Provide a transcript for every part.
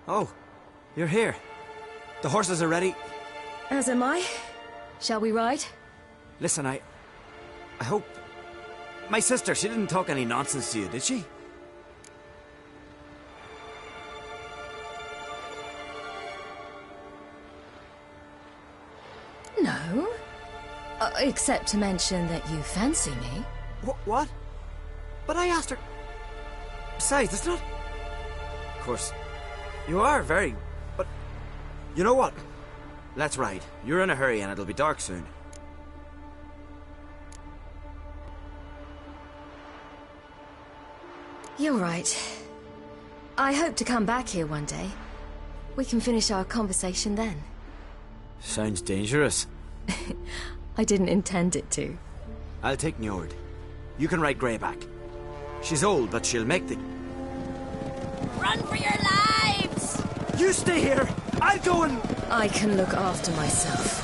Oh, you're here. The horses are ready. As am I. Shall we ride? Listen, I hope... My sister, she didn't talk any nonsense to you, did she? No. Except to mention that you fancy me. What? But I asked her... Besides, it's not... Of course, you are very... But... You know what? Let's ride. You're in a hurry and it'll be dark soon. You're right. I hope to come back here one day. We can finish our conversation then. Sounds dangerous. I didn't intend it to. I'll take Njord. You can ride Greyback. She's old, but she'll make the... Run for your lives! You stay here! I'll go and... I can look after myself.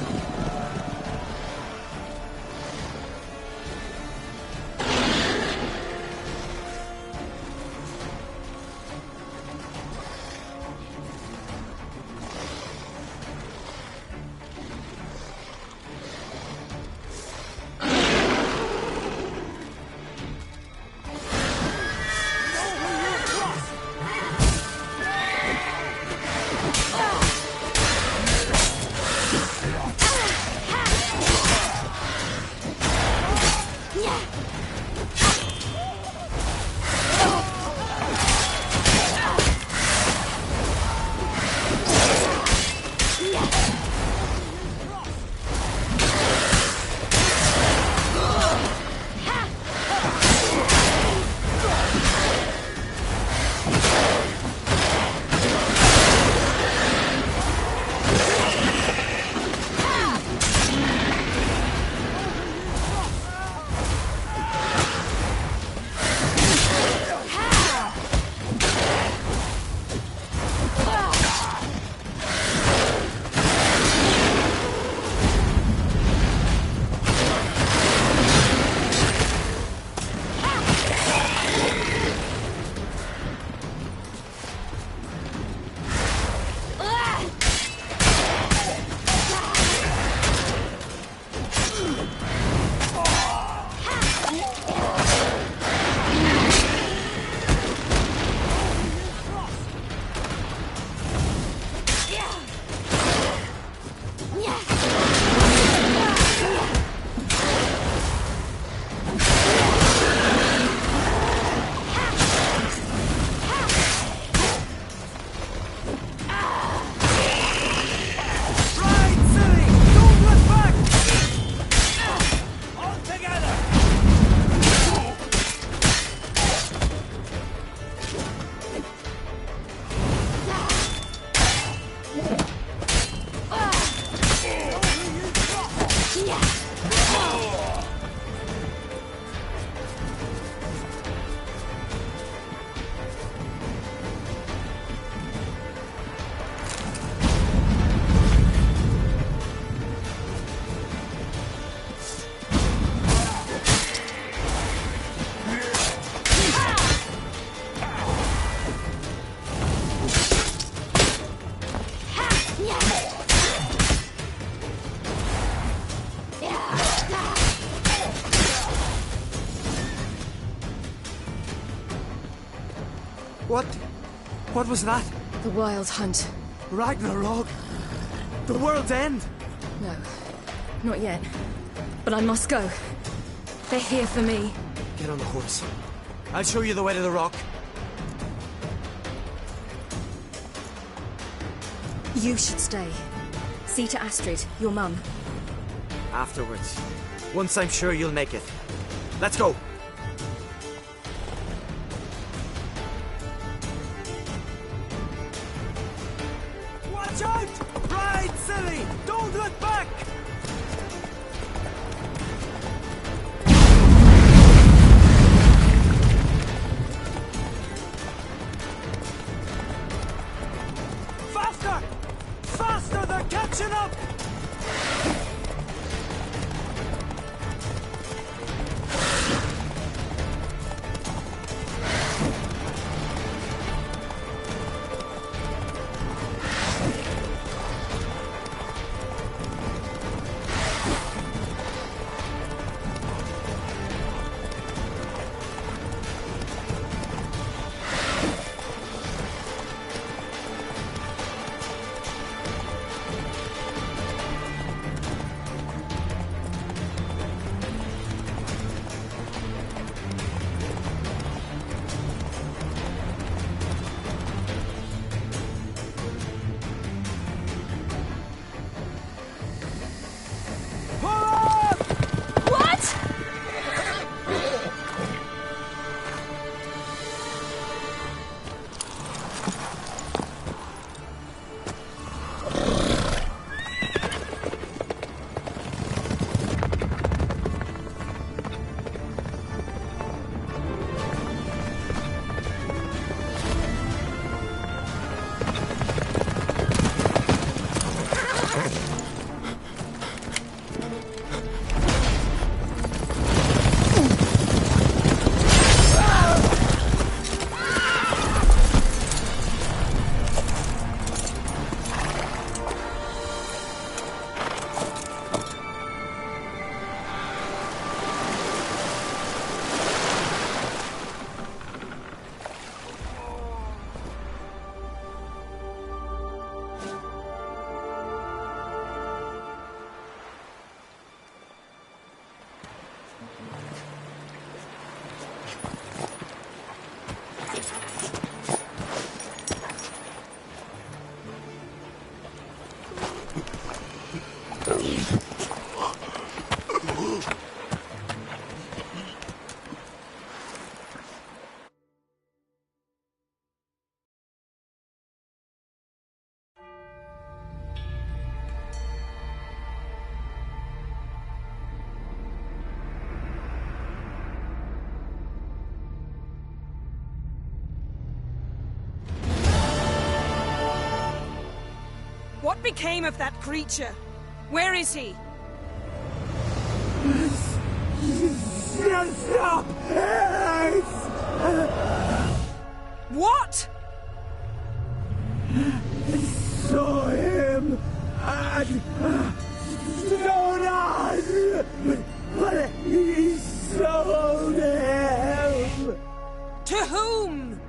What was that? The Wild Hunt. Ragnarok? The world's end? No, not yet. But I must go. They're here for me. Get on the horse. I'll show you the way to the rock. You should stay. See to Astrid, your mum. Afterwards. Once I'm sure you'll make it. Let's go. Watch out! Ride, silly! Don't look back! Faster! Faster! They're catching up! became of that creature? Where is he? Stop! What? Saw him at Stone, but he sold him. To whom?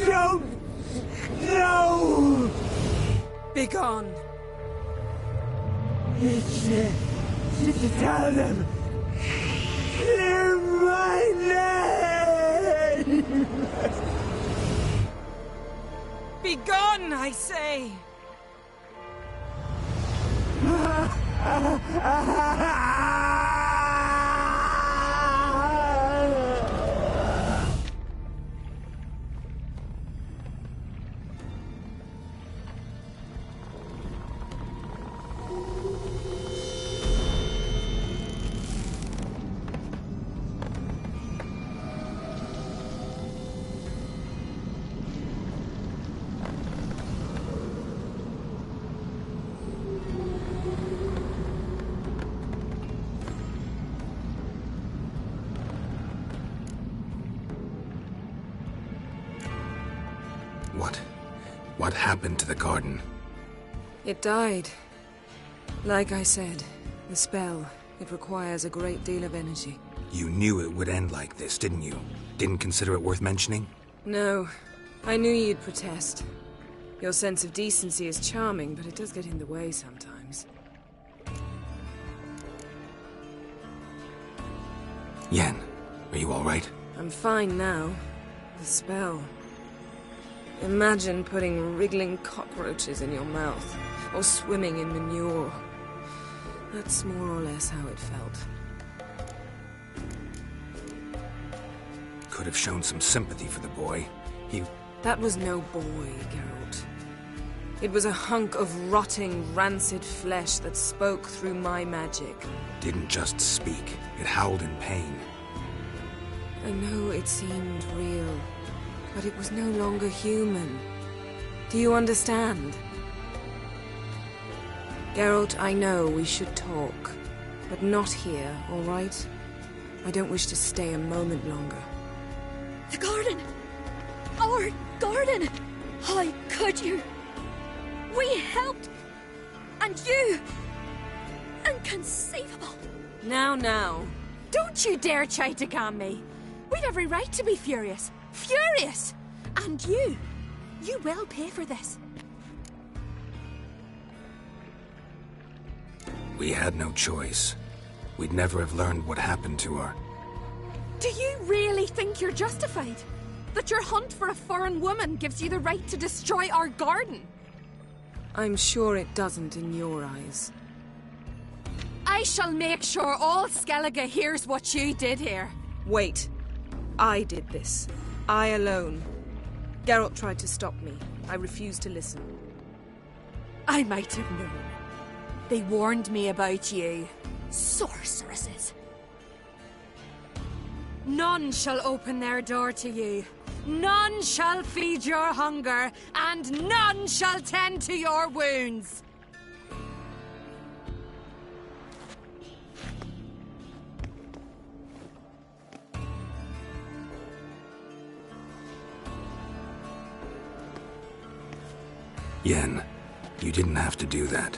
Don't know. Begone. Tell them. Clear my name. Begone, I say! What happened to the garden? It died. Like I said, the spell, it requires a great deal of energy. You knew it would end like this, didn't you? Didn't consider it worth mentioning? No. I knew you'd protest. Your sense of decency is charming, but it does get in the way sometimes. Yen, are you all right? I'm fine now. The spell. Imagine putting wriggling cockroaches in your mouth, or swimming in manure. That's more or less how it felt. Could have shown some sympathy for the boy. That was no boy, Geralt. It was a hunk of rotting, rancid flesh that spoke through my magic. Didn't just speak. It howled in pain. I know it seemed real, but it was no longer human. Do you understand? Geralt, I know we should talk, but not here, all right? I don't wish to stay a moment longer. The garden! Our garden! How could you? We helped! And you! Inconceivable! Now. Don't you dare try to calm me! We've every right to be furious! Furious! And you will pay for this. We had no choice. We'd never have learned what happened to her. Do you really think you're justified? That your hunt for a foreign woman gives you the right to destroy our garden? I'm sure it doesn't in your eyes. I shall make sure all Skellige hears what you did here. Wait. I did this. I alone. Geralt tried to stop me. I refused to listen. I might have known. They warned me about you. Sorceresses. None shall open their door to you. None shall feed your hunger, and none shall tend to your wounds. Yen, you didn't have to do that.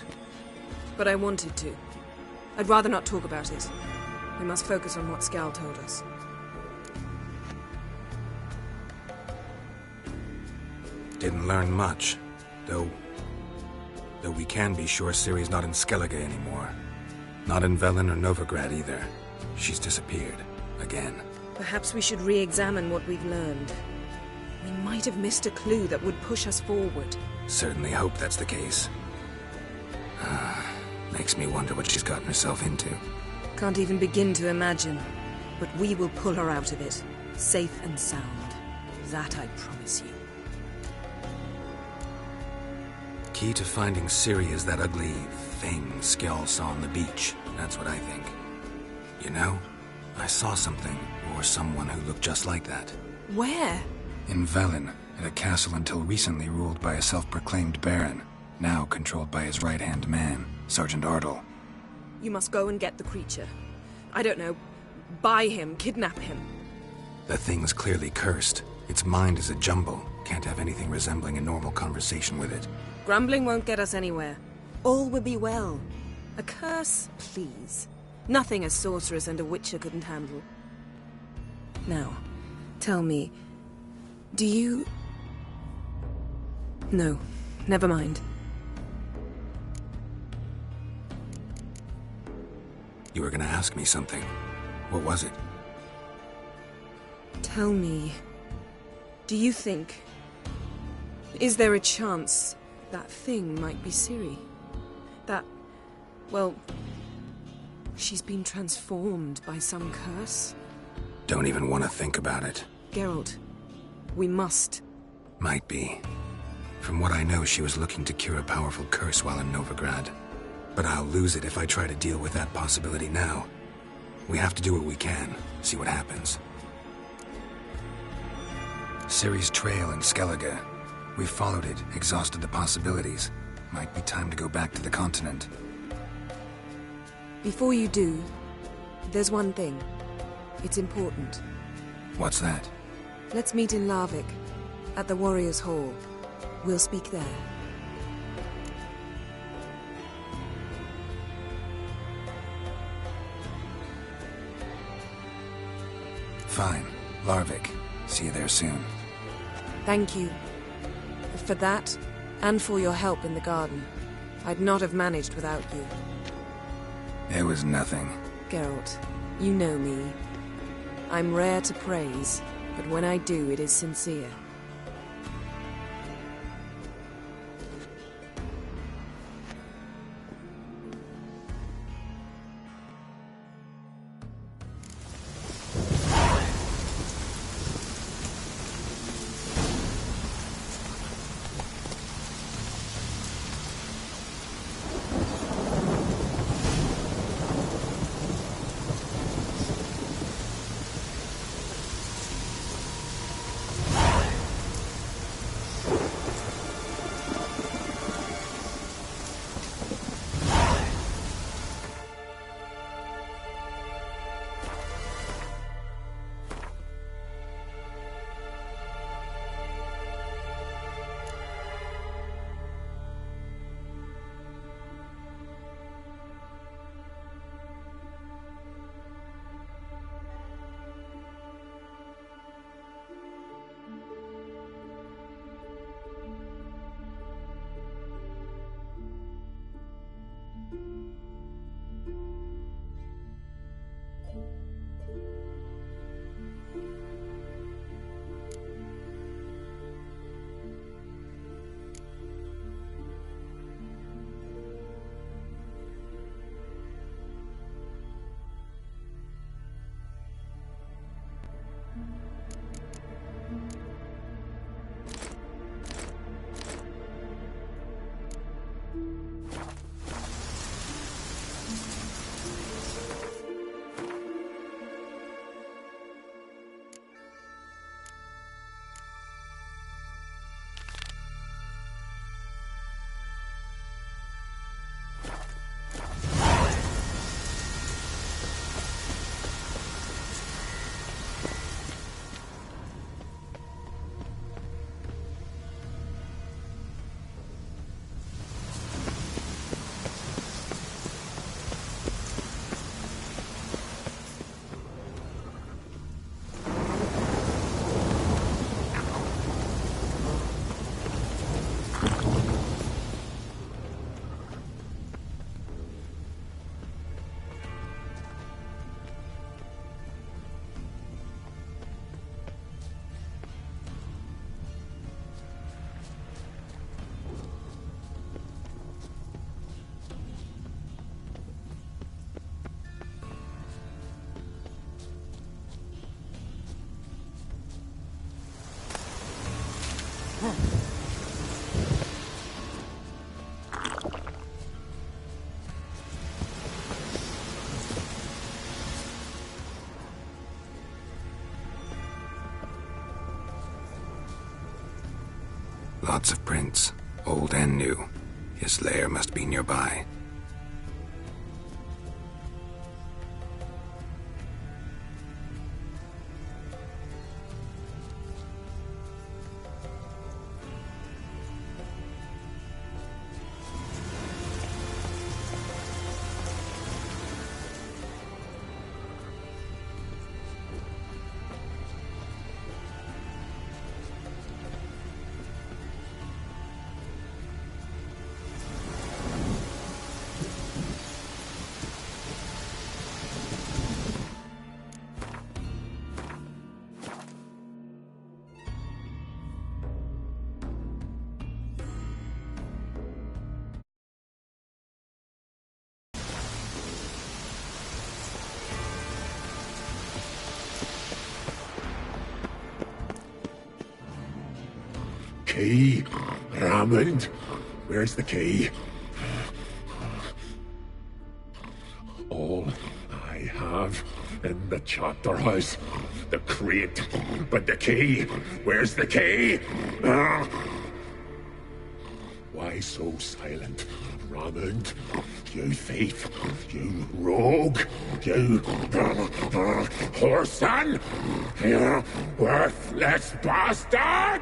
But I wanted to. I'd rather not talk about it. We must focus on what Skal told us. Didn't learn much, though we can be sure Ciri's not in Skellige anymore. Not in Velen or Novigrad either. She's disappeared. Again. Perhaps we should re-examine what we've learned. We might have missed a clue that would push us forward. Certainly hope that's the case. Makes me wonder what she's gotten herself into. Can't even begin to imagine. But we will pull her out of it. Safe and sound. That I promise you. Key to finding Ciri is that ugly thing Skell saw on the beach. That's what I think. You know, I saw something, or someone who looked just like that. Where? In Velen, at a castle until recently ruled by a self-proclaimed baron, now controlled by his right-hand man, Sergeant Ardle. You must go and get the creature. I don't know, buy him, kidnap him. The thing's clearly cursed. Its mind is a jumble. Can't have anything resembling a normal conversation with it. Grumbling won't get us anywhere. All will be well. A curse, please. Nothing a sorceress and a witcher couldn't handle. Now, tell me, do you... No, never mind. You were gonna ask me something. What was it? Tell me, do you think... Is there a chance that thing might be Ciri? That... well... she's been transformed by some curse? Don't even want to think about it. Geralt, we must. Might be. From what I know, she was looking to cure a powerful curse while in Novigrad. But I'll lose it if I try to deal with that possibility now. We have to do what we can, see what happens. Ciri's trail in Skellige. We've followed it, exhausted the possibilities. Might be time to go back to the continent. Before you do, there's one thing. It's important. What's that? Let's meet in Larvik, at the Warriors' Hall. We'll speak there. Fine. Larvik. See you there soon. Thank you. For that, and for your help in the garden. I'd not have managed without you. It was nothing. Geralt, you know me. I'm rare to praise, but when I do, it is sincere. Lots of prints, old and new. His lair must be nearby. Key, Raymond. Where's the key? All I have in the chapter house, the crate, but the key. Where's the key? Why so silent, Raymond? You thief, you rogue, you whoreson, you worthless bastard!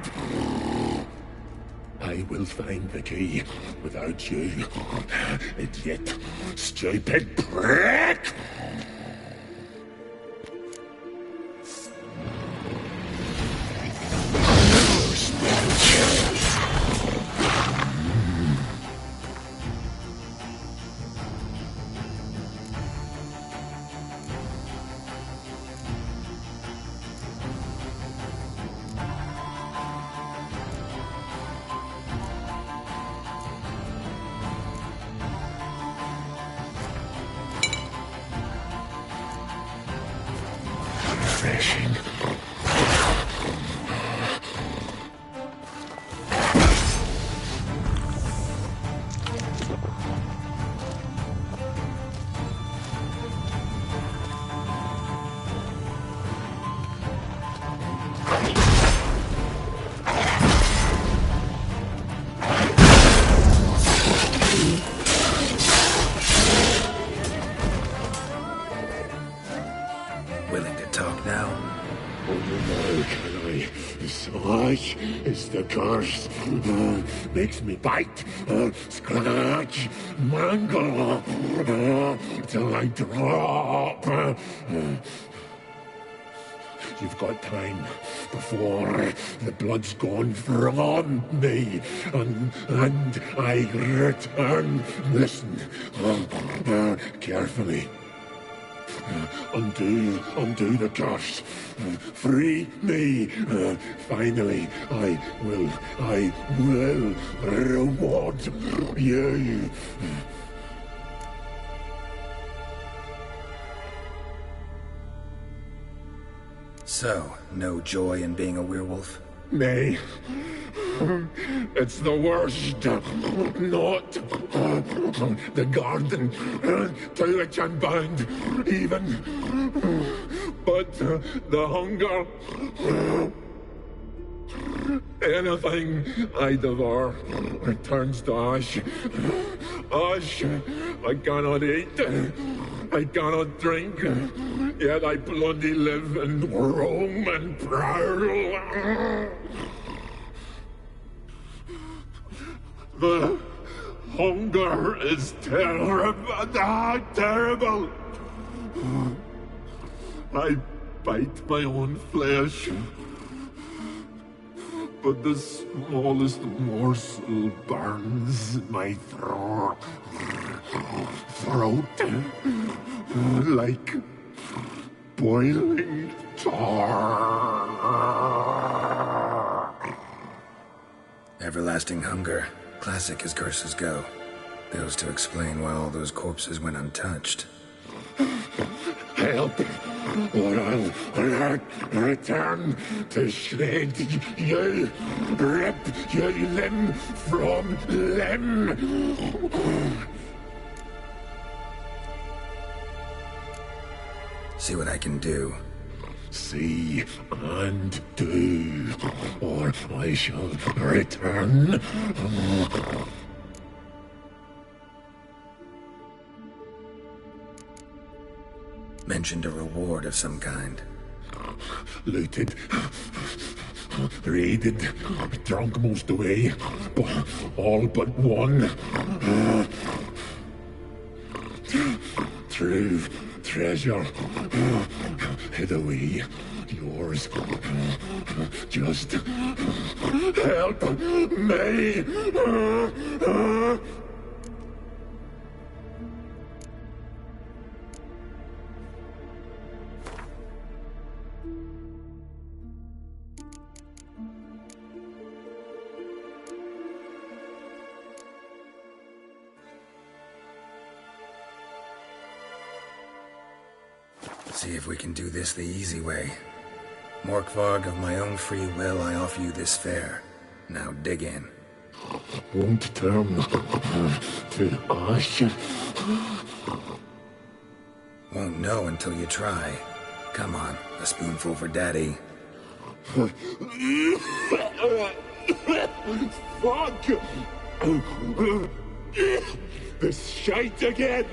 I will find the key without you, idiot, stupid prick! Refreshing. Willing to talk now? Oh no, can I? Slash is the curse. Makes me bite, scratch, mangle, till I drop. You've got time before the blood's gone from me, and I return. Listen, carefully. Undo the curse. Free me. Finally, I will reward you. So, no joy in being a werewolf? Nay, it's the worst. Not the garden to which I'm bound, even, but the hunger. Anything I devour returns to ash. Ash I cannot eat, I cannot drink, yet I bloody live and roam and prowl. The hunger is terrible, terrible. I bite my own flesh, but the smallest morsel burns my throat like boiling tar. Everlasting hunger. Classic as curses go. Goes to explain why all those corpses went untouched. Help, or I'll return to shred you, rip you limb from limb. See what I can do. See and do, or I shall return. Mentioned a reward of some kind. Looted, raided, drunk most away, but all but one. True treasure hid away. Yours. Just help me. See if we can do this the easy way. Morkvarg, of my own free will, I offer you this fare. Now dig in. Won't turn to ash. Won't know until you try. Come on, a spoonful for Daddy. Fuck! This shite again!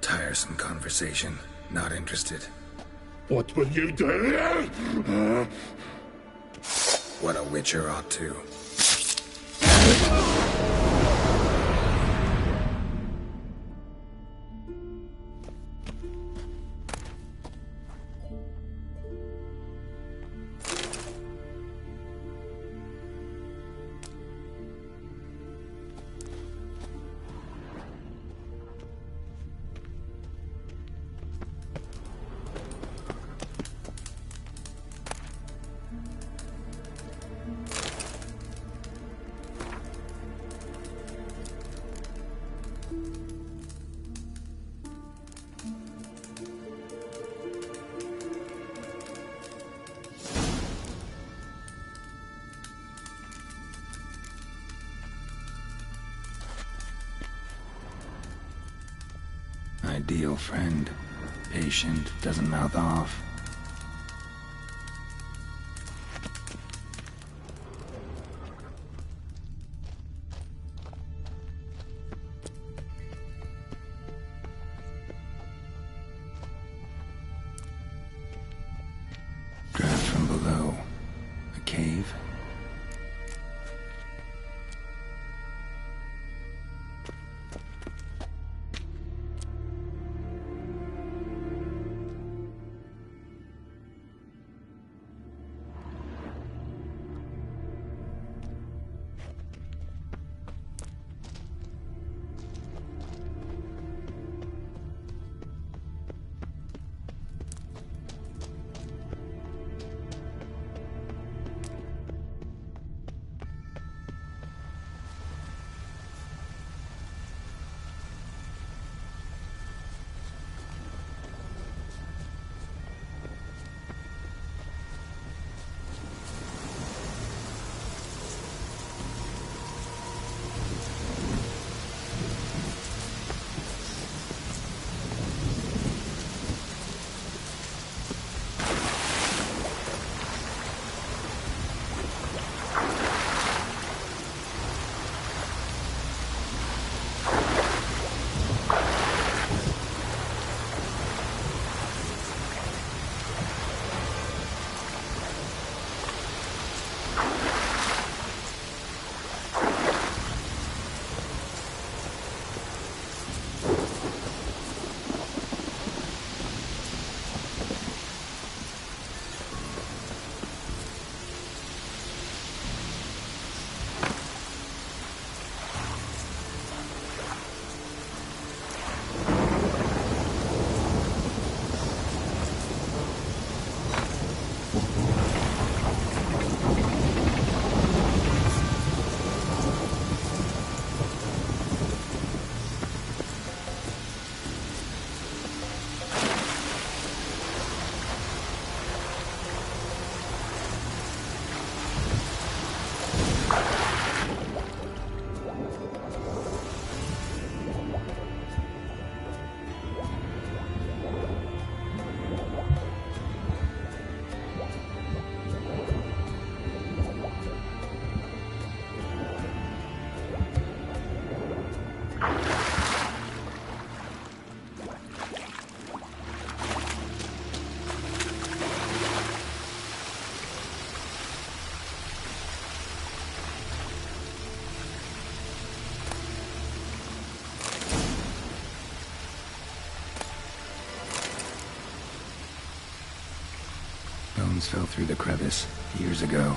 Tiresome conversation. Not interested. What will you do? What a witcher ought to. Ideal friend. Patient, doesn't mouth off. Draft from below. A cave? Humans fell through the crevice years ago.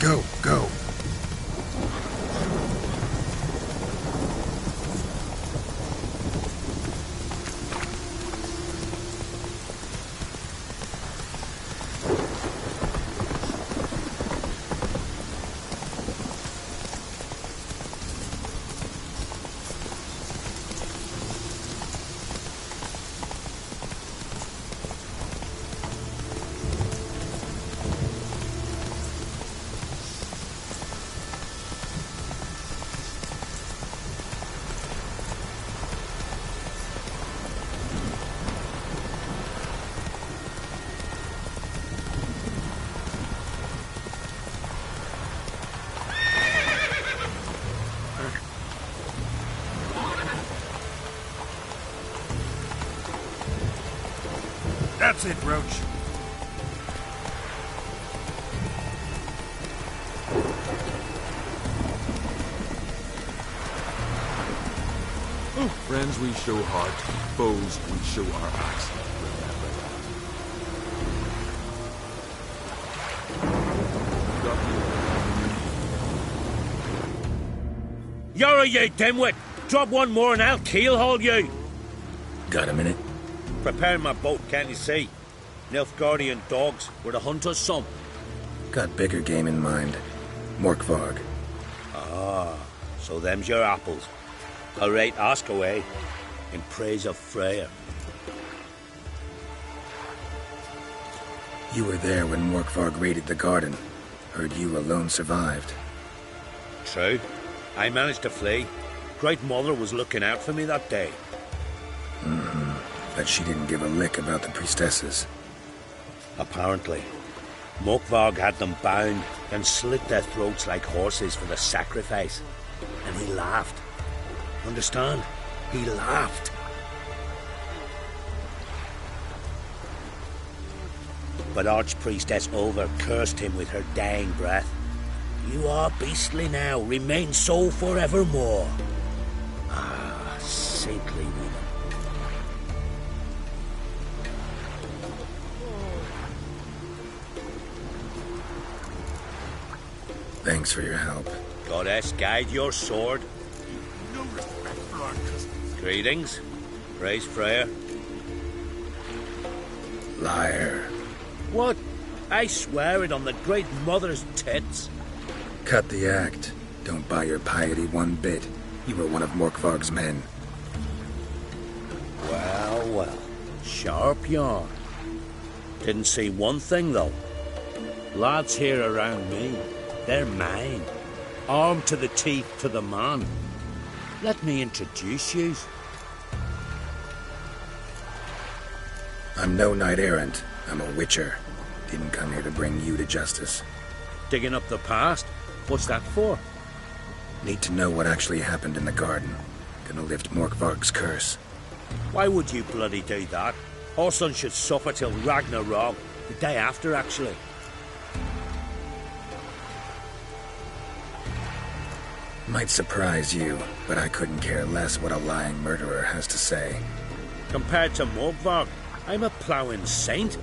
Go, go. That's it, Roach. Friends we show heart, foes we show our axe. You're you dimwit! Drop one more and I'll keelhaul you! Got a minute? Preparing my boat, can't you see? Nilfgaardian dogs were to hunt us some. Got bigger game in mind. Morkvarg. Ah, so them's your apples. All right, ask away. In praise of Freya. You were there when Morkvarg raided the garden. Heard you alone survived. True. I managed to flee. Great Mother was looking out for me that day. But she didn't give a lick about the priestesses. Apparently. Morkvarg had them bound and slit their throats like horses for the sacrifice. And he laughed. Understand? He laughed. But Archpriestess Ulver cursed him with her dying breath. You are beastly now, remain so forevermore. Ah, saintly woman. Thanks for your help. Goddess, guide your sword. No respect for our cousin. Greetings. Praise Freya. Liar. What? I swear it on the Great Mother's tits. Cut the act. Don't buy your piety one bit. You were one of Morkvarg's men. Well, well. Sharp yarn. Didn't see one thing, though. Lads here around me, they're mine. Armed to the teeth to the man. Let me introduce you. I'm no knight-errant. I'm a witcher. Didn't come here to bring you to justice. Digging up the past? What's that for? Need to know what actually happened in the garden. Gonna lift Morkvarg's curse. Why would you bloody do that? Our son should suffer till Ragnarok. The day after, actually. Might surprise you, but I couldn't care less what a lying murderer has to say. Compared to Morkvarg, I'm a ploughing saint.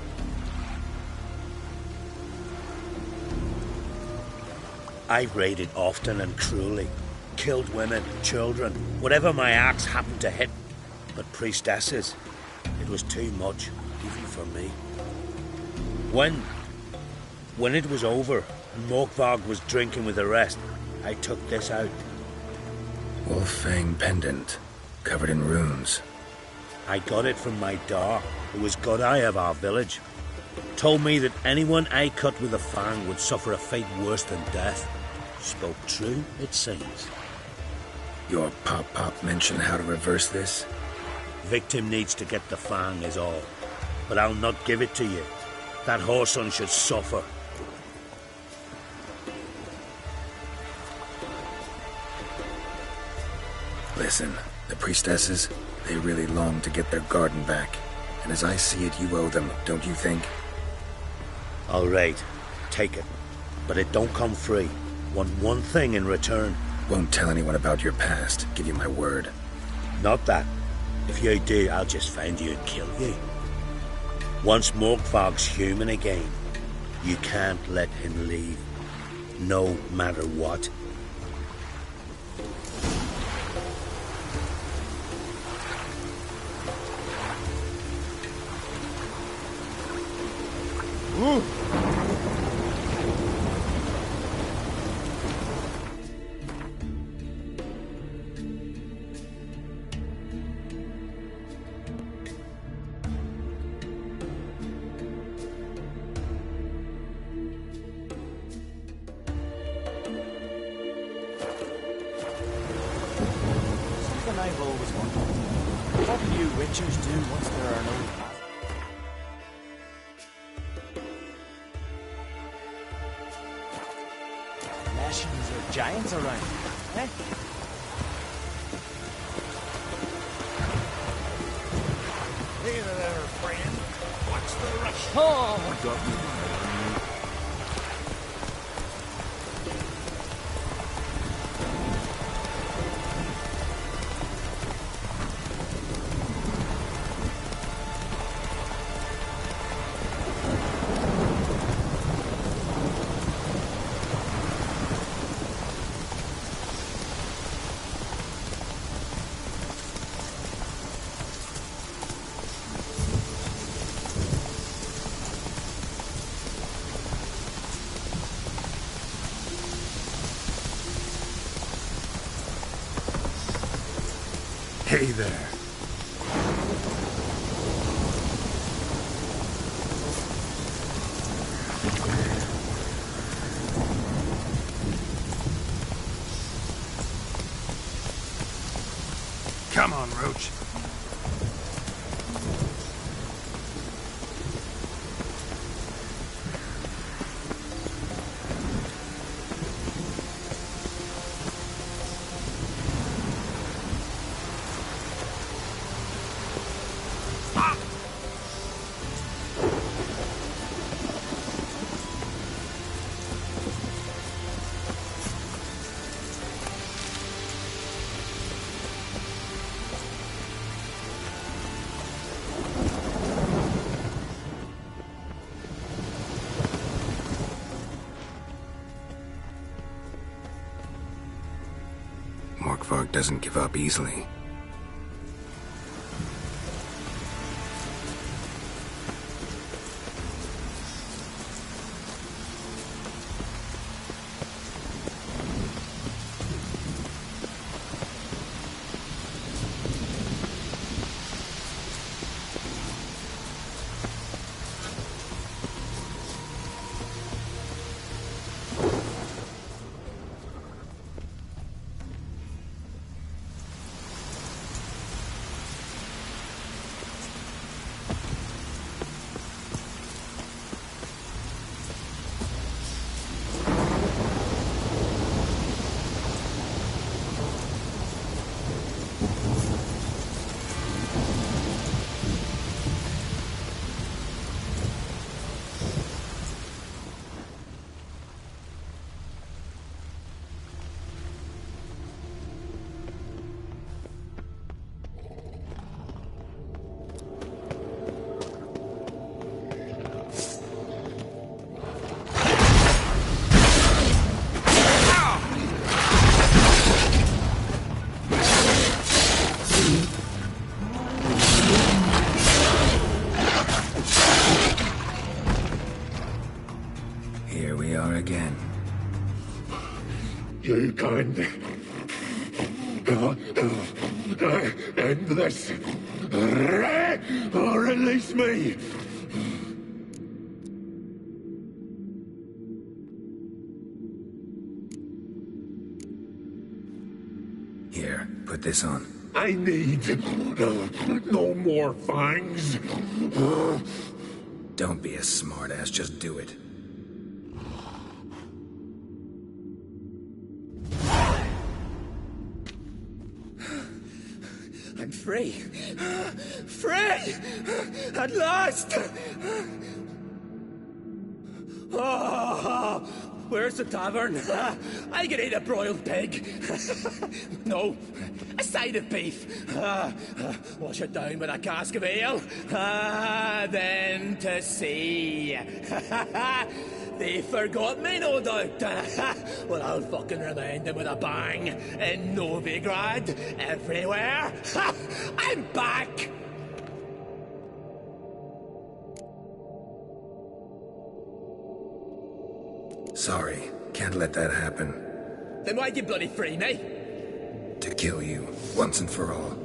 I've raided often and cruelly. Killed women, children, whatever my axe happened to hit. But priestesses, it was too much, even for me. When it was over and Morkvarg was drinking with the rest, I took this out. Wolf-fang pendant, covered in runes. I got it from my dar, who was god eye of our village. Told me that anyone I cut with a fang would suffer a fate worse than death. Spoke true, it seems. Your pop-pop mentioned how to reverse this? Victim needs to get the fang is all. But I'll not give it to you. That whoreson should suffer. Listen, the priestesses, they really long to get their garden back. And as I see it, you owe them, don't you think? All right, take it. But it don't come free. Want one thing in return. Won't tell anyone about your past, give you my word. Not that. If you do, I'll just find you and kill you. Once Morkvarg's human again, you can't let him leave. no matter what. Something I've always wondered. What do you witchers do once there are no paths? Nations or giants around, eh? Hey there, friend. What's the rush? Oh! Got me. Hey there. Come on, Roach. Morkvarg doesn't give up easily. Here we are again. You can't end this. Or release me. Here, put this on. I need no more fangs. Don't be a smartass, just do it. I'm free. Free! At last! Oh, where's the tavern? I can eat a broiled pig. No, a side of beef. Wash it down with a cask of ale. Then to sea. They forgot me, no doubt. Well, I'll fucking remind them with a bang. In Novigrad, everywhere. I'm back! Sorry, can't let that happen. Then why'd you bloody free me? To kill you, once and for all.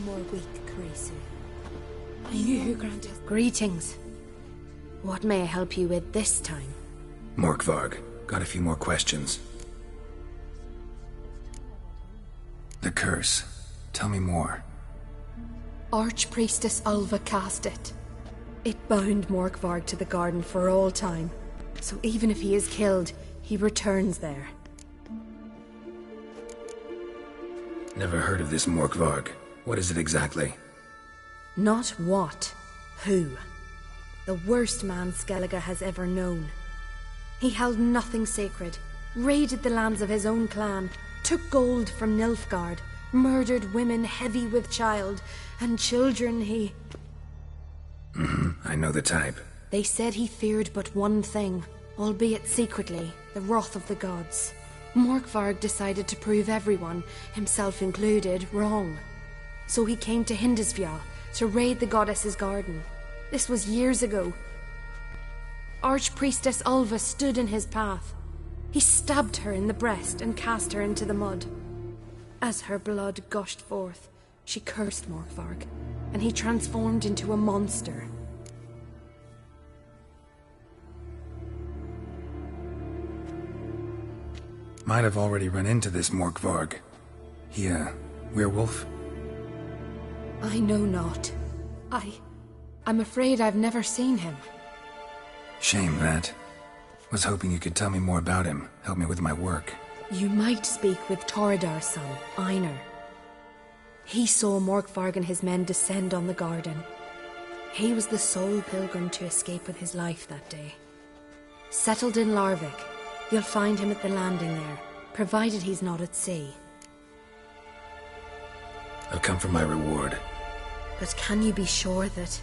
More week, Creasy. You who grant us greetings. What may I help you with this time? Morkvarg, got a few more questions. The curse. Tell me more. Archpriestess Ulva cast it. It bound Morkvarg to the garden for all time. So even if he is killed, he returns there. Never heard of this Morkvarg. What is it exactly? Not what, who. The worst man Skellige has ever known. He held nothing sacred, raided the lands of his own clan, took gold from Nilfgaard, murdered women heavy with child, and children he... I know the type. They said he feared but one thing, albeit secretly, the wrath of the gods. Morkvarg decided to prove everyone, himself included, wrong. So he came to Hindisfjall to raid the goddess's garden. This was years ago. Archpriestess Ulva stood in his path. He stabbed her in the breast and cast her into the mud. As her blood gushed forth, she cursed Morkvarg, and he transformed into a monster. Might have already run into this Morkvarg. He, werewolf? I know not. I'm afraid I've never seen him. Shame that. Was hoping you could tell me more about him, help me with my work. You might speak with Torridar's son, Einar. He saw Morkvarg and his men descend on the garden. He was the sole pilgrim to escape with his life that day. Settled in Larvik, you'll find him at the landing there, provided he's not at sea. I've come for my reward. But can you be sure that...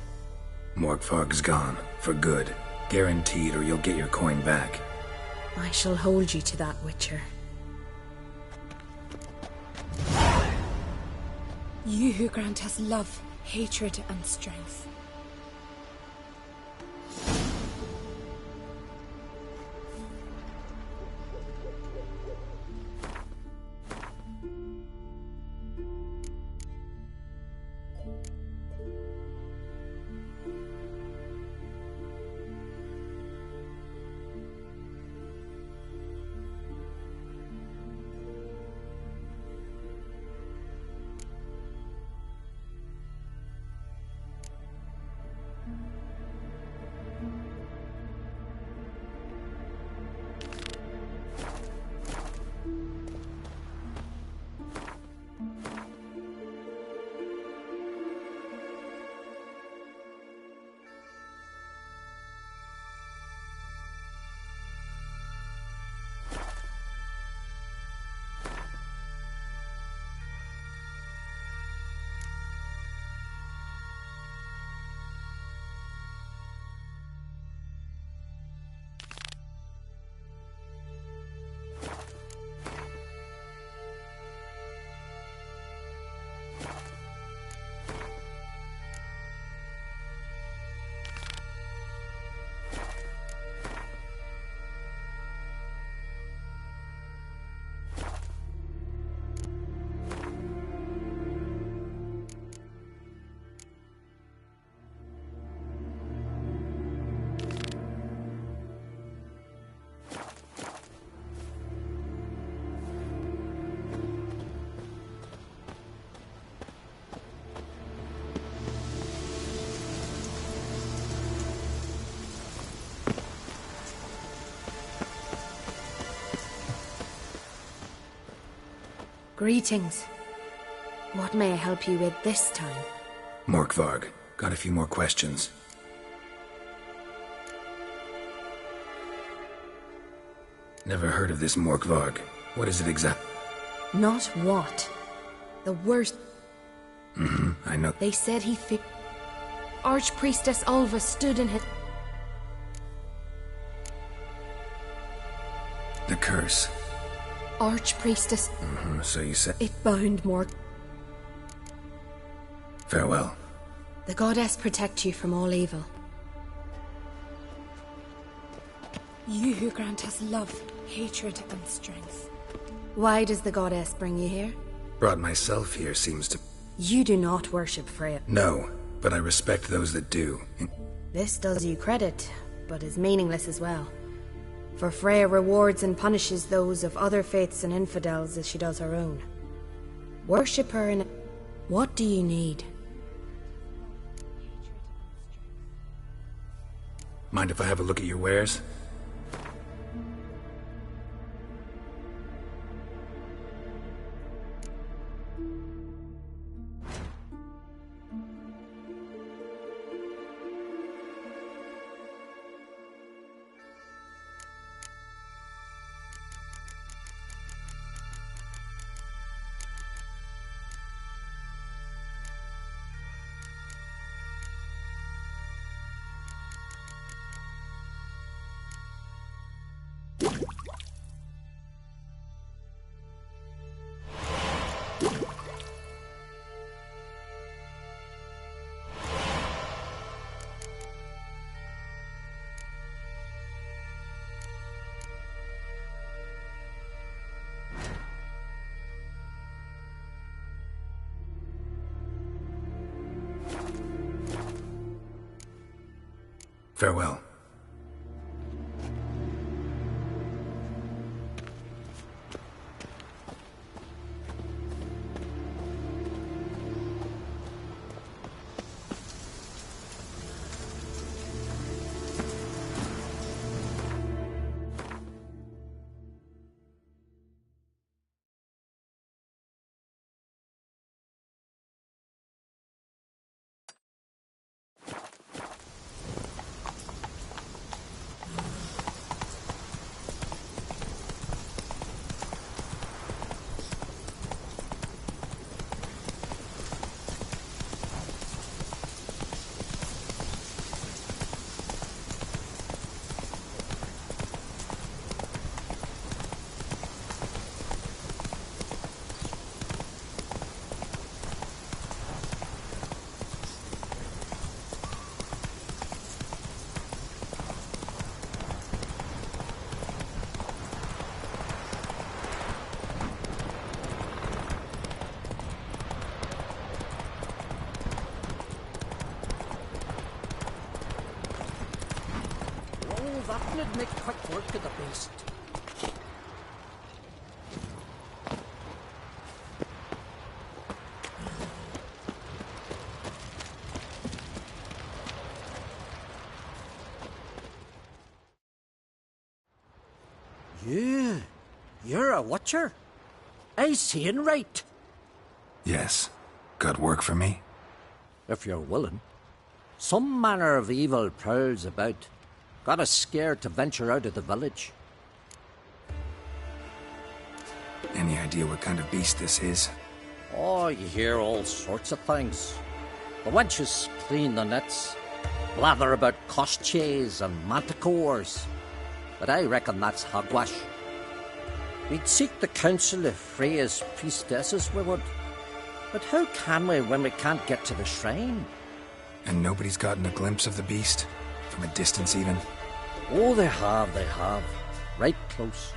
Morkvarg's gone, for good. Guaranteed, or you'll get your coin back. I shall hold you to that, Witcher. You who grant us love, hatred, and strength. Greetings. What may I help you with this time? Morkvarg, got a few more questions. Never heard of this Morkvarg. What is it exact? Not what. The worst. I know. They said he Archpriestess Ulva stood in his... The curse. Archpriestess... So you said... It bound Mork... Farewell. The goddess protect you from all evil. You who grant us love, hatred, and strength. Why does the goddess bring you here? Brought myself here seems to... You do not worship Freya. No, but I respect those that do. This does you credit, but is meaningless as well. For Freya rewards and punishes those of other faiths and infidels as she does her own. Worship her and... What do you need? Mind if I have a look at your wares? Farewell. That'd make quick work of the beast. You're a watcher? I seeing right? Yes. Got work for me? If you're willing. Some manner of evil prowls about. Got us scared to venture out of the village. Any idea what kind of beast this is? Oh, you hear all sorts of things. The wenches clean the nets, blather about koshchays and manticores. But I reckon that's hogwash. We'd seek the counsel of Freya's priestesses, we would. But how can we when we can't get to the shrine? And nobody's gotten a glimpse of the beast? From a distance, even? Oh, they have. Right close.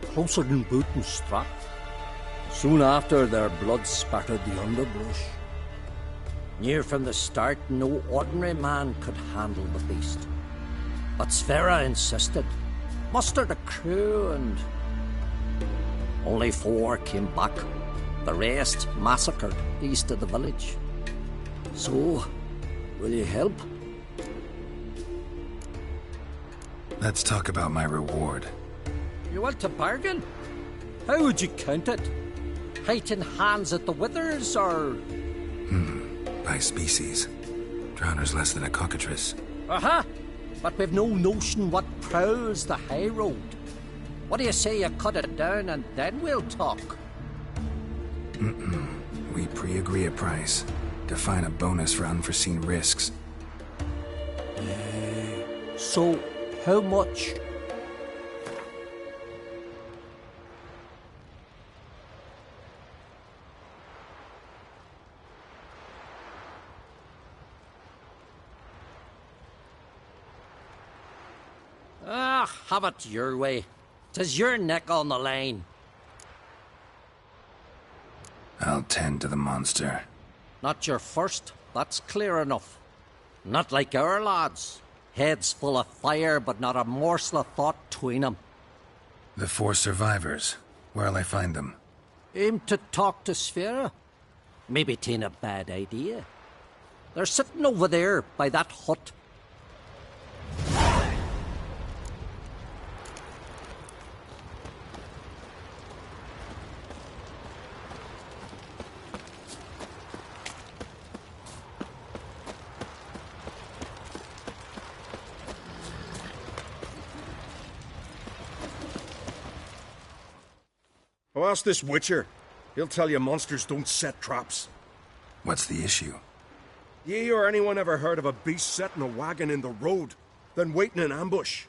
Closer than boot and strap. Soon after, their blood spattered the underbrush. Near from the start, no ordinary man could handle the beast. But Sverra insisted. Mustered a crew and... Only 4 came back. The rest massacred east of the village. So, will you help? Let's talk about my reward. You want to bargain? How would you count it? Hating hands at the withers, or... By species. Drowner's less than a cockatrice. Aha! But we've no notion what prowls the high road. What do you say you cut it down and then we'll talk? We pre-agree a price. Define a bonus for unforeseen risks. So, how much? Have it your way. 'Tis your neck on the line. I'll tend to the monster. Not your first, that's clear enough. Not like our lads. Heads full of fire, but not a morsel of thought between 'em. The 4 survivors. Where'll I find them? Aim to talk to Sphera? Maybe 'tain't a bad idea. They're sitting over there by that hut. Oh, ask this Witcher. He'll tell you monsters don't set traps. What's the issue? Ye or anyone ever heard of a beast setting a wagon in the road, then waiting in ambush?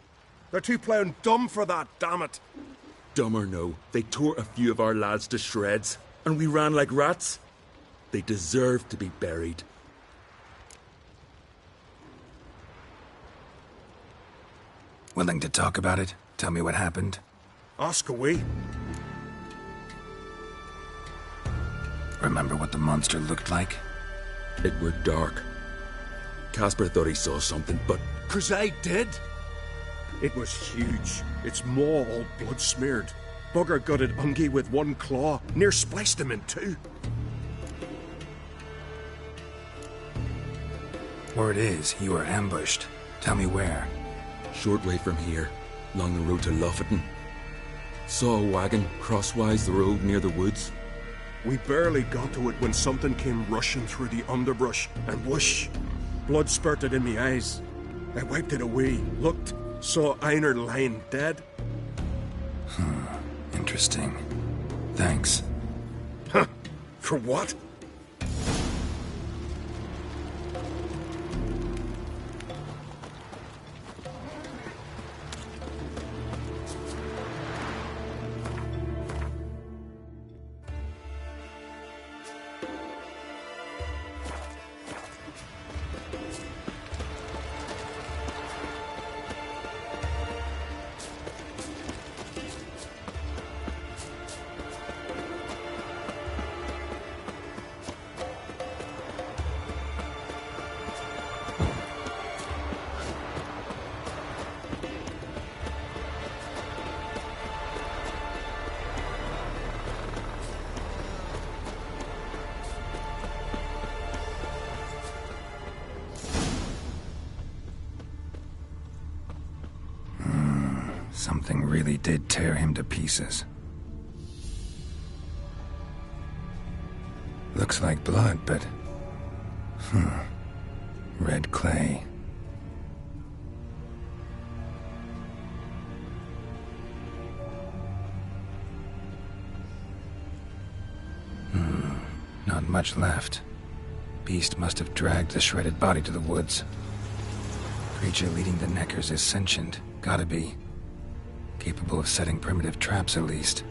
They're too plowing dumb for that, damn it. Dumb or no, they tore a few of our lads to shreds, and we ran like rats. They deserve to be buried. Willing to talk about it? Tell me what happened? Ask away. Remember what the monster looked like? It were dark. Casper thought he saw something, but... 'Cause I did. It was huge. Its maw all blood smeared. Bugger gutted Ungi with one claw, near spliced him in 2. Word is, you were ambushed. Tell me where. Short way from here, along the road to Lofferton. Saw a wagon crosswise the road near the woods. We barely got to it when something came rushing through the underbrush, and whoosh! Blood spurted in me eyes. I wiped it away, looked, saw Einar lying dead. Interesting. Thanks. Huh? For what? Something really did tear him to pieces. Looks like blood, but... red clay. Not much left. Beast must have dragged the shredded body to the woods. Creature leading the Neckers is sentient. Gotta be. Capable of setting primitive traps, at least.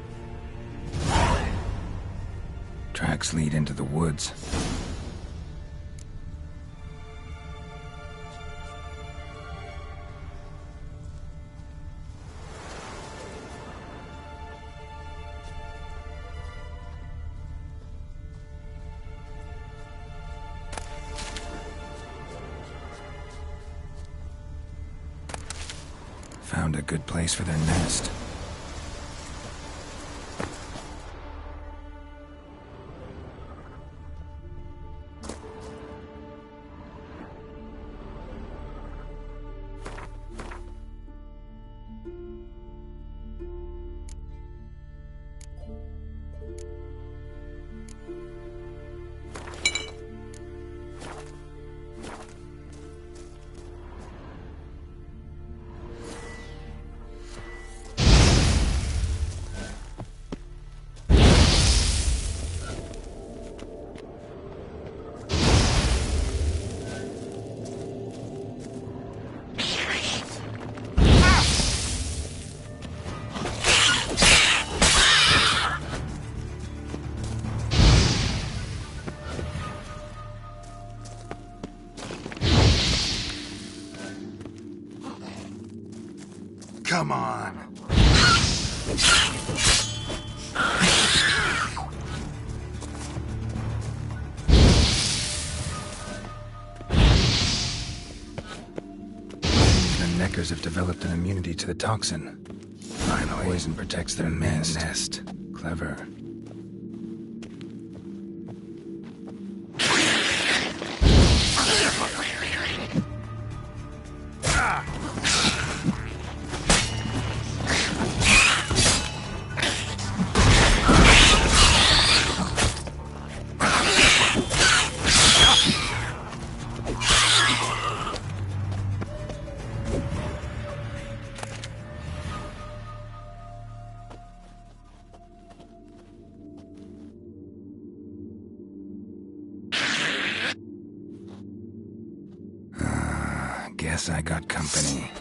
Tracks lead into the woods. Found a good place for their nest. Come on. The Neckers have developed an immunity to the toxin. Finally, poison protects their nest. Clever. Guess I got company.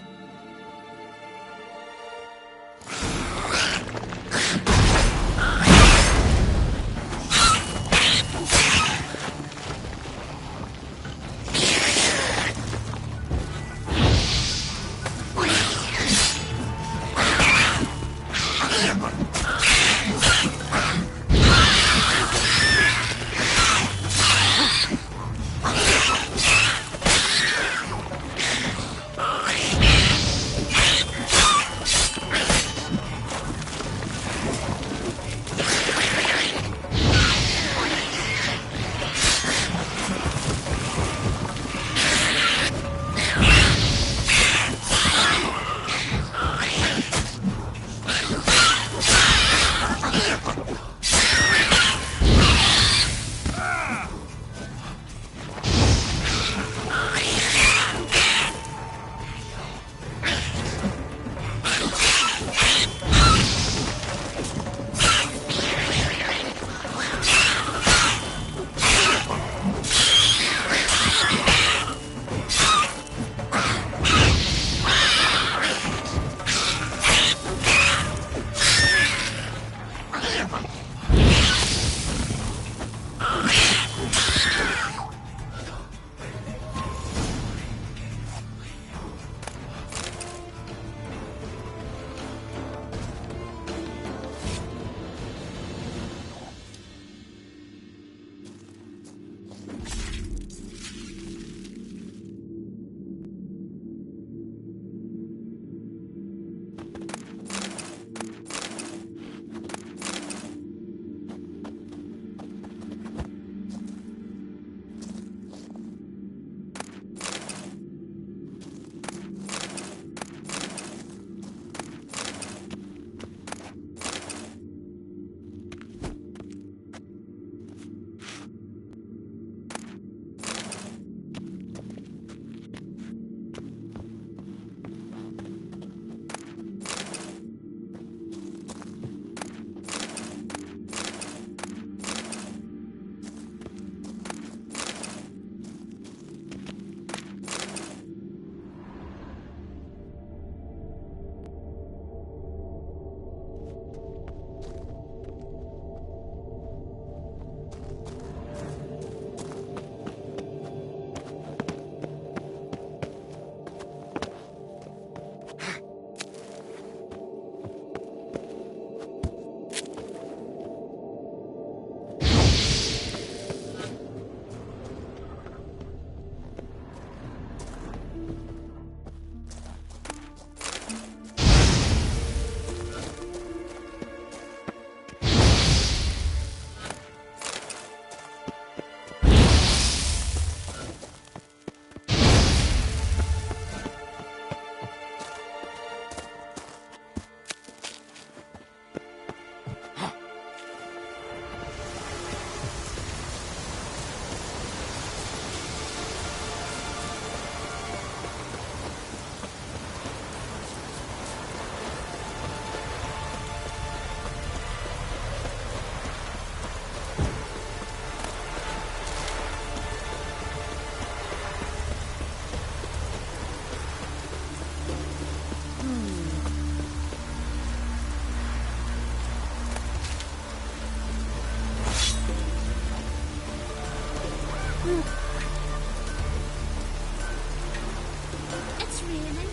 It's raining.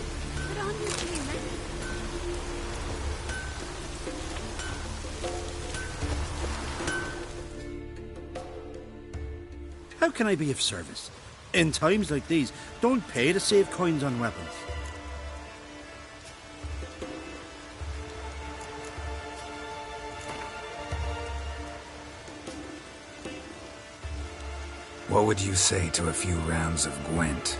Put on your cleaner. How can I be of service? In times like these, don't pay to save coins on weapons. What would you say to a few rounds of Gwent?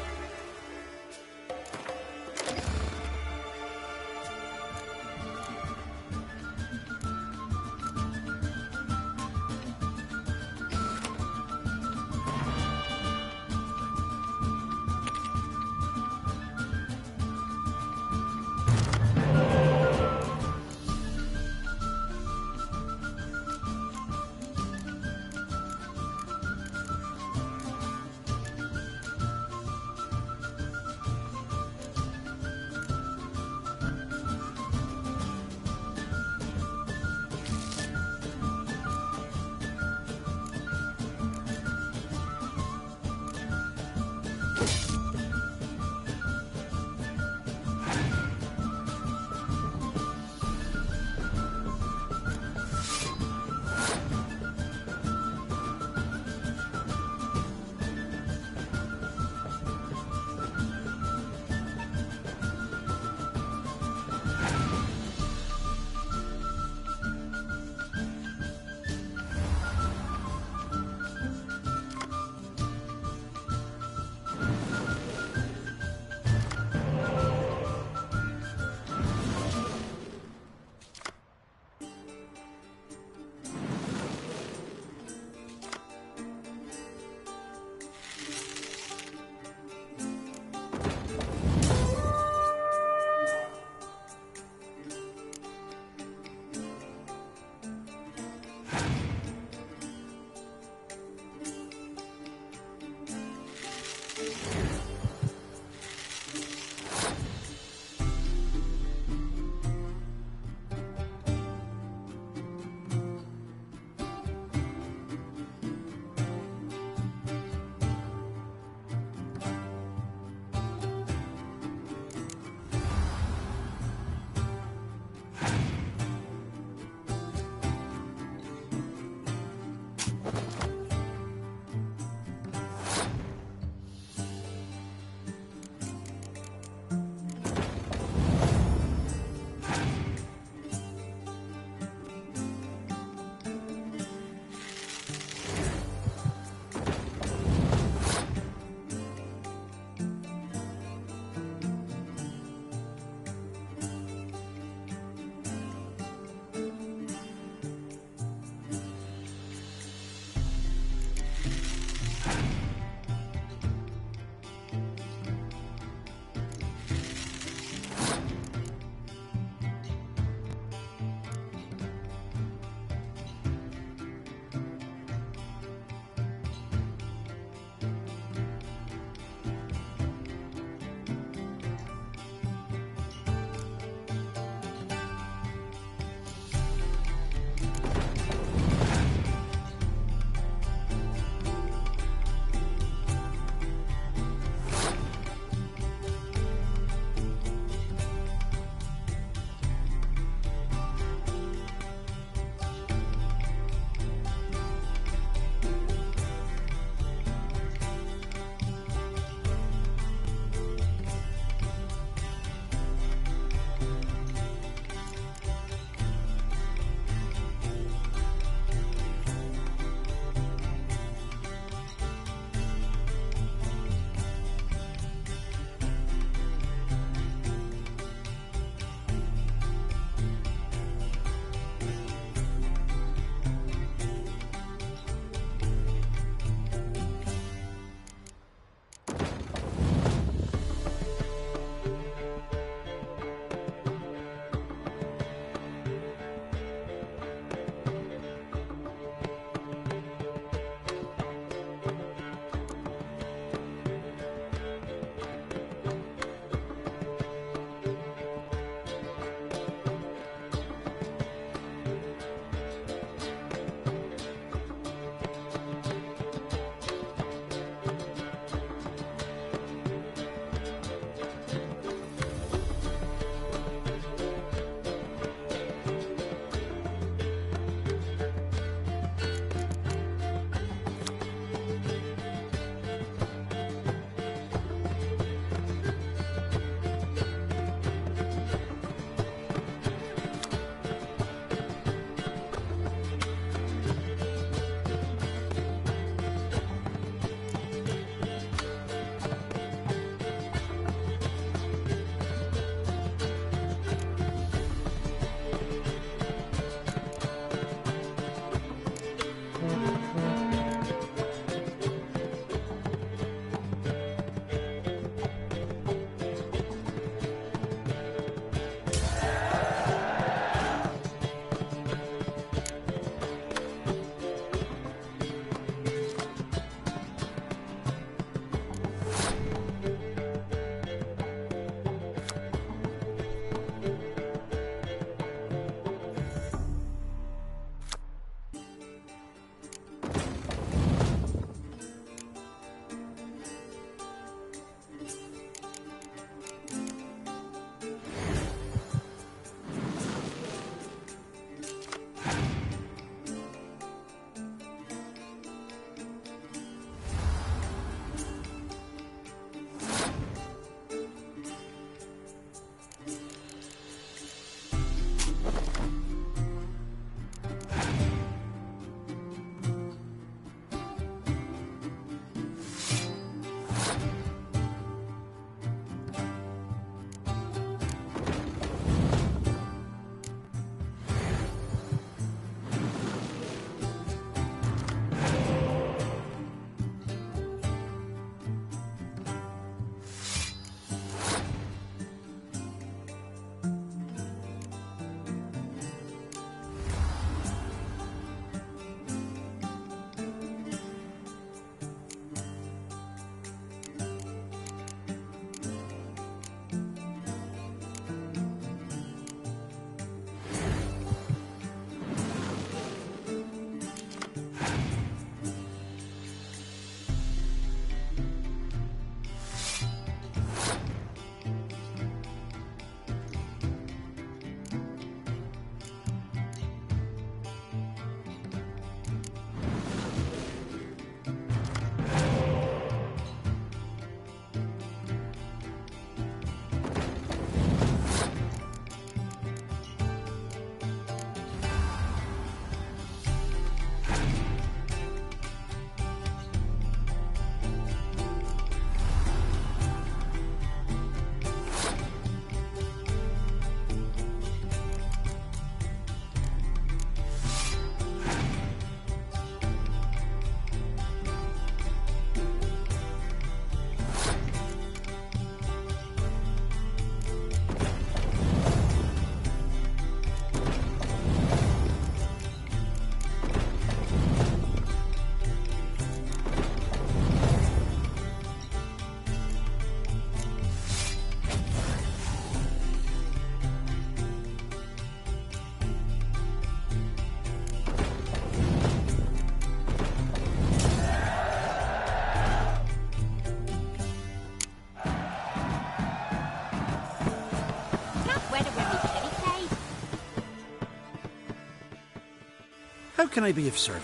How can I be of service?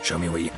Show me where you...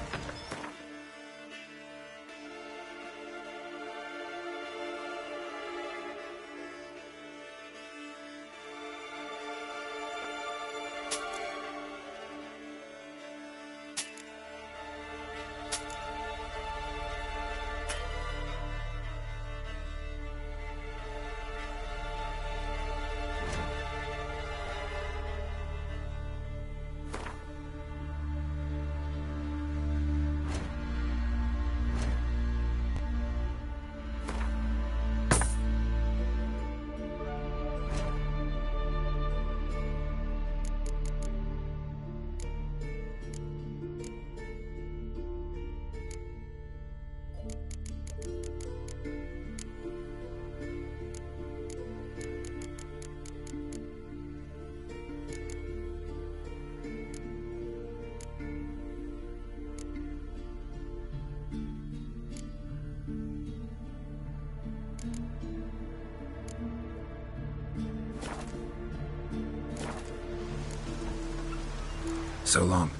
So long.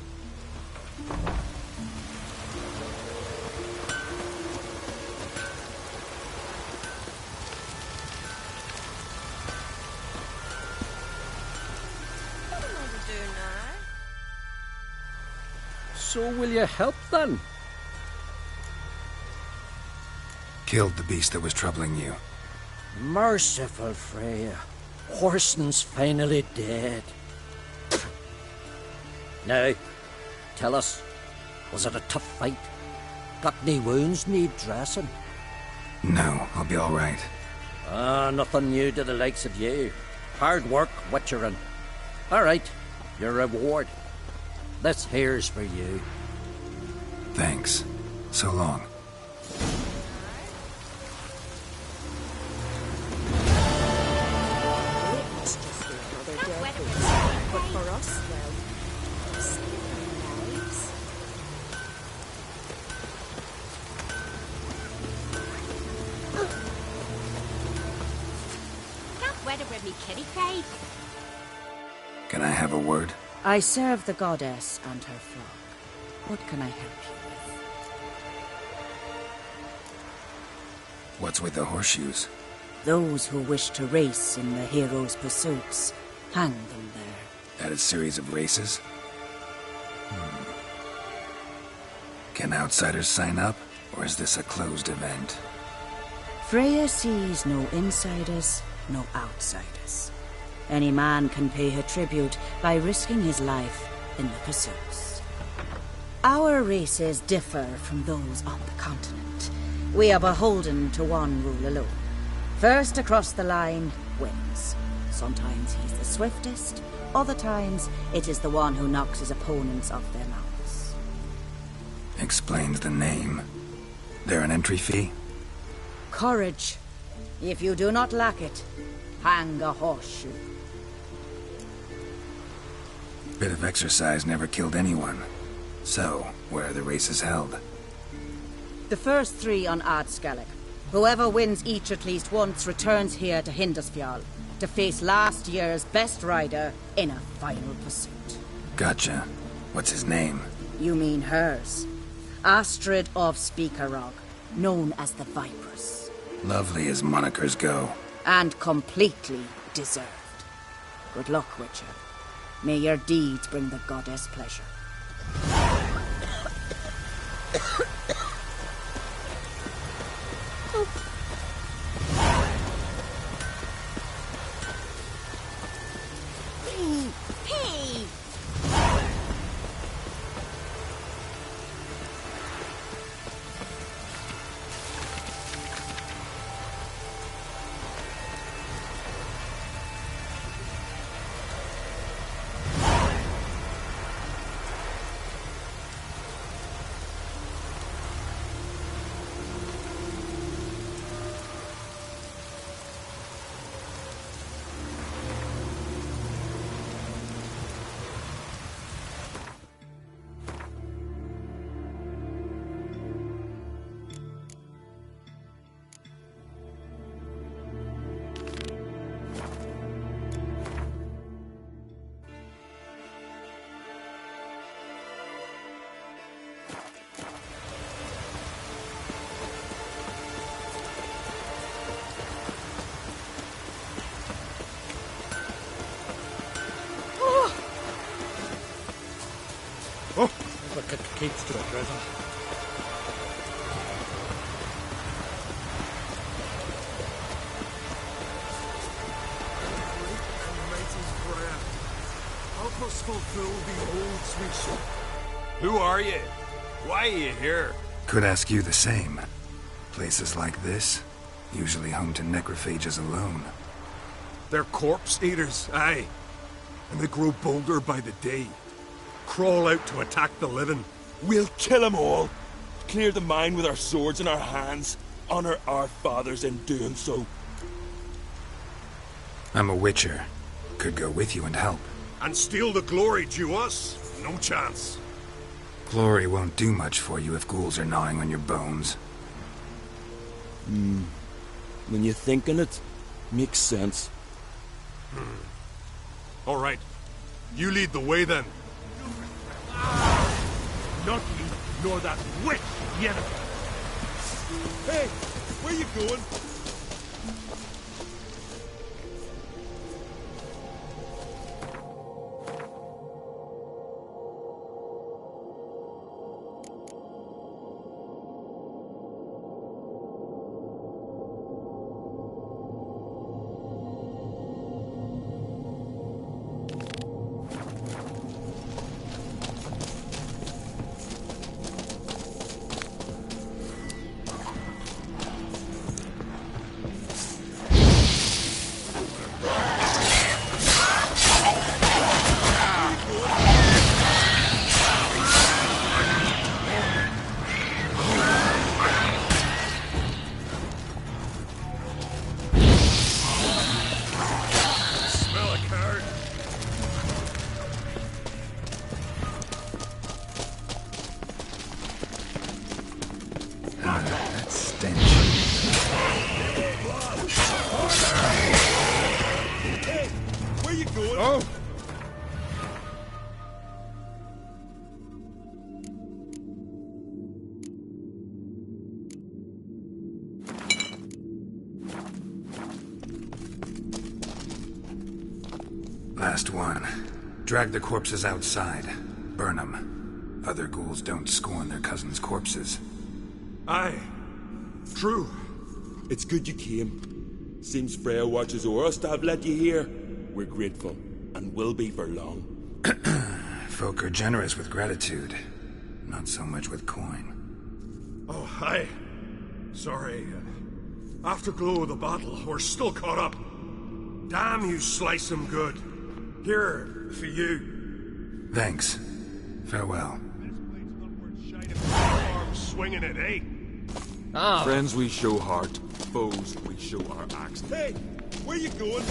So will you help then? Killed the beast that was troubling you. Merciful Freya. Horson's finally dead. Now, tell us, was it a tough fight? Got any wounds need dressing? No, I'll be all right. Nothing new to the likes of you. Hard work, witchering. All right, your reward. This here's for you. Thanks. So long. But for us, well, Can't weather with me kitty, Craig. Can I have a word? I serve the goddess and her flock. What can I help you with? What's with the horseshoes? Those who wish to race in the hero's pursuits, hang them there. At a series of races? Can outsiders sign up, or is this a closed event? Freya sees no insiders, no outsiders. Any man can pay her tribute by risking his life in the pursuits. Our races differ from those on the continent. We are beholden to one rule alone. First across the line wins. Sometimes he's the swiftest, other times it is the one who knocks his opponents off their mounts. Explains the name. There an entry fee? Courage. If you do not lack it, hang a horseshoe. Bit of exercise never killed anyone. So, where are the races held? The first 3 on Ardscallic. Whoever wins each at least once returns here to Hindisfjall to face last year's best rider in a final pursuit. Gotcha. What's his name? You mean hers. Astrid of Speakerog, known as the Vipress. Lovely as monikers go. And completely deserved. Good luck, Witcher. May your deeds bring the goddess pleasure. Hey! Oh, look at the keeps to the prison. Help us fulfill the old sweet. Who are you? Why are you here? Could ask you the same. Places like this, usually home to necrophages alone. They're corpse eaters, aye. And they grow bolder by the day. Crawl out to attack the living. We'll kill them all. Clear the mine with our swords in our hands. Honor our fathers in doing so. I'm a witcher. Could go with you and help. And steal the glory due us? No chance. Glory won't do much for you if ghouls are gnawing on your bones. When you think on it, makes sense. All right. You lead the way then. Not you, nor that witch, Yennefer. Hey, where you going? Last one. Drag the corpses outside. Burn them. Other ghouls don't scorn their cousins' corpses. Aye. True. It's good you came. Seems Freya watches over us to have let you here. We're grateful, and will be for long. Folk are generous with gratitude. Not so much with coin. Oh, aye. Sorry. Afterglow of the battle, we're still caught up. Damn, you slice 'em good. Here, for you. Thanks. Farewell. Arms swinging it, eh? Ah. Friends we show heart, foes we show our axe. Hey, where you going?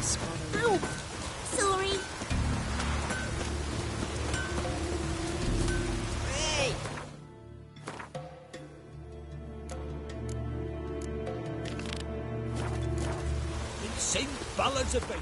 Ow! Sorry. Hey! Sing ballads about.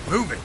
Move it!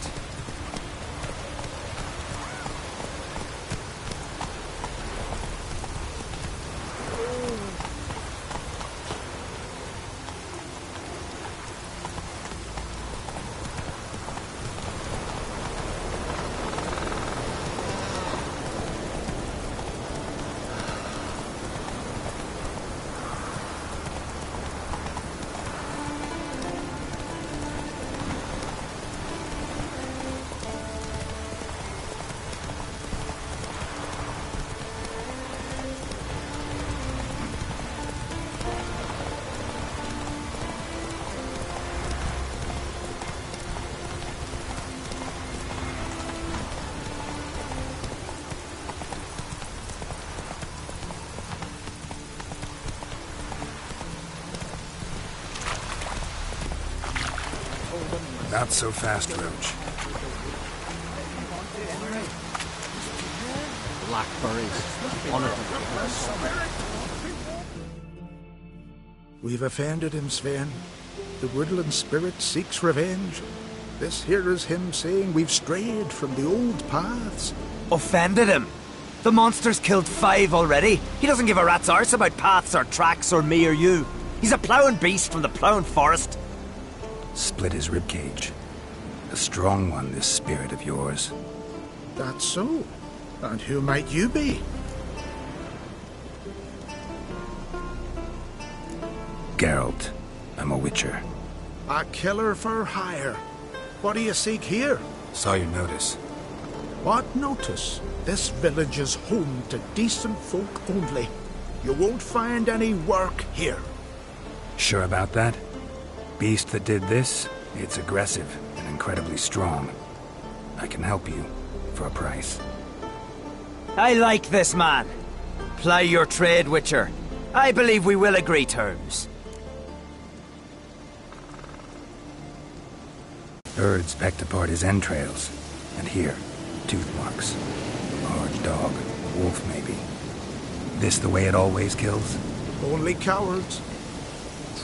Not so fast, Roach. Blackberries. One of them. We've offended him, Sven. The woodland spirit seeks revenge. This here is him saying we've strayed from the old paths. Offended him? The monster's killed 5 already. He doesn't give a rat's arse about paths or tracks or me or you. He's a ploughing beast from the ploughing forest. Split his ribcage. A strong one, this spirit of yours. That's so. And who might you be? Geralt. I'm a witcher. A killer for hire. What do you seek here? Saw your notice. What notice? This village is home to decent folk only. You won't find any work here. Sure about that? Beast that did this, it's aggressive and incredibly strong. I can help you for a price. I like this man. Ply your trade, Witcher. I believe we will agree terms. Birds pecked apart his entrails. And here, tooth marks. A large dog, a wolf maybe. This the way it always kills? Only cowards.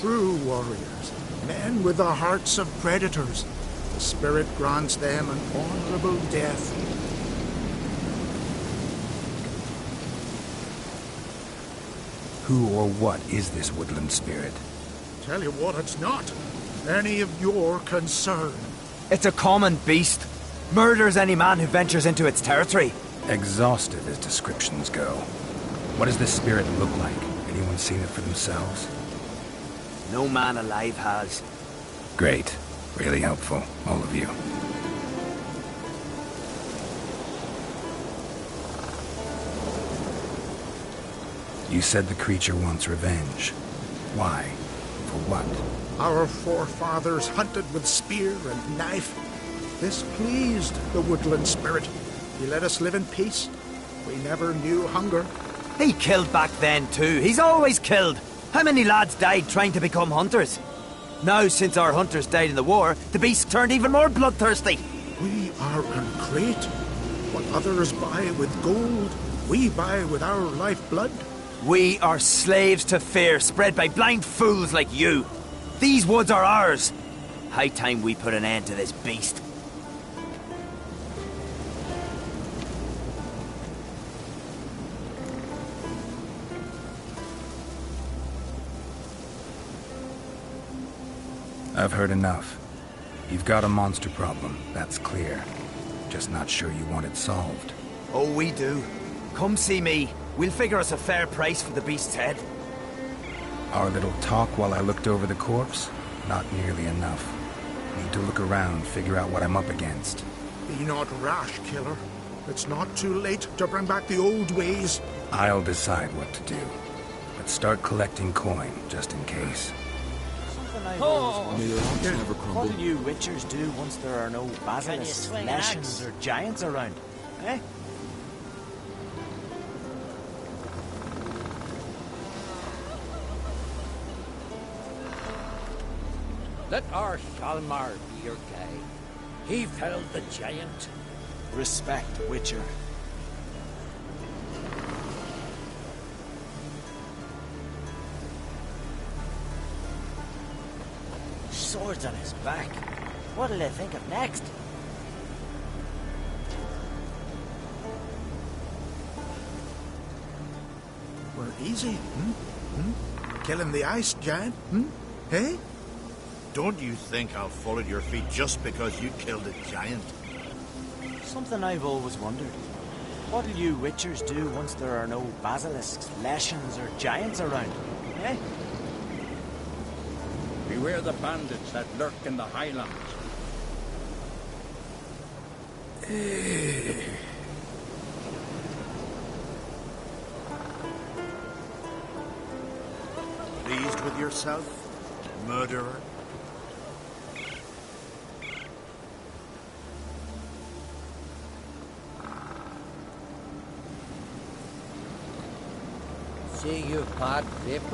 True warriors. Men with the hearts of predators. The spirit grants them an honorable death. Who or what is this woodland spirit? Tell you what, it's not any of your concern. It's a common beast. Murders any man who ventures into its territory. Exhaustive as descriptions go. What does this spirit look like? Anyone seen it for themselves? No man alive has. Great. Really helpful, all of you. You said the creature wants revenge. Why? For what? Our forefathers hunted with spear and knife. This pleased the woodland spirit. He let us live in peace. We never knew hunger. He killed back then too. He's always killed. How many lads died trying to become hunters? Now, since our hunters died in the war, the beast turned even more bloodthirsty. We are uncreate. What others buy with gold, we buy with our lifeblood. We are slaves to fear spread by blind fools like you. These woods are ours. High time we put an end to this beast. I've heard enough. You've got a monster problem, that's clear. Just not sure you want it solved. Oh, we do. Come see me. We'll figure us a fair price for the beast's head. Our little talk while I looked over the corpse? Not nearly enough. Need to look around, figure out what I'm up against. Be not rash, killer. It's not too late to bring back the old ways. I'll decide what to do. But start collecting coin, just in case. Something I've always wondered. May your odds never crumble. What do you witchers do once there are no basilisks, swing an lashings, axe? or giants around? Eh? Let our Shalmar be your guide. He felled the giant. Respect, Witcher. Swords on his back. What'll they think of next? We're easy, Killing the ice giant, Hey? Don't you think I'll fall at your feet just because you killed a giant? Something I've always wondered. What'll you witchers do once there are no basilisks, lashings, or giants around? Eh? Beware the bandits that lurk in the highlands. Pleased with yourself, murderer? See you bad vapor.